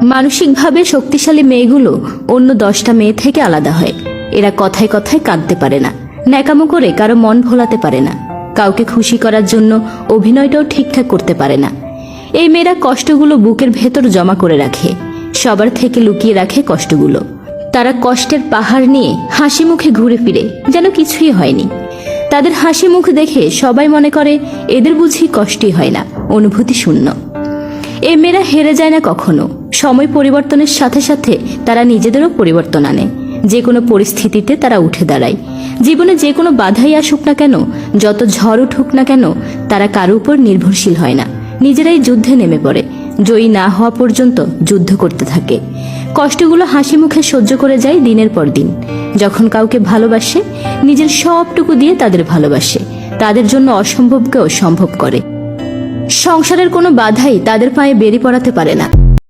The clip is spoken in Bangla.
মানসিকভাবে শক্তিশালী মেয়েগুলো অন্য 10টা মেয়ে থেকে আলাদা হয়। এরা কথায় কথায় কাঁদতে পারে না, ন্যাকামো করে কারো মন ভোলাতে পারে না, কাউকে খুশি করার জন্য অভিনয়টাও ঠিকঠাক করতে পারে না। এই মেয়েরা কষ্টগুলো বুকের ভেতর জমা করে রাখে, সবার থেকে লুকিয়ে রাখে কষ্টগুলো। তারা কষ্টের পাহাড় নিয়ে হাসি মুখে ঘুরে ফিরে যেন কিছুই হয়নি। তাদের হাসি মুখ দেখে সবাই মনে করে এদের বুঝি কষ্টই হয় না, অনুভূতি শূন্য। এই মেয়েরা হেরে যায় না কখনো। সময় পরিবর্তনের সাথে সাথে তারা নিজেদেরও পরিবর্তন আনে। যে কোনো পরিস্থিতিতে তারা উঠে দাঁড়ায়। জীবনে যে কোনো বাধাই আসুক না কেন, যত ঝড় উঠুক না কেন, তারা কারো উপর নির্ভরশীল হয় না, নিজেরাই যুদ্ধে নেমে পড়ে। জয়ী না হওয়া পর্যন্ত যুদ্ধ করতে থাকে। কষ্টগুলো হাসি মুখে সহ্য করে যায় দিনের পর দিন। যখন কাউকে ভালোবাসে, নিজের সবটুকু দিয়ে তাদের ভালোবাসে, তাদের জন্য অসম্ভবকেও সম্ভব করে। সংসারের কোনো বাধাই তাদের পায়ে বেরি পড়াতে পারে না।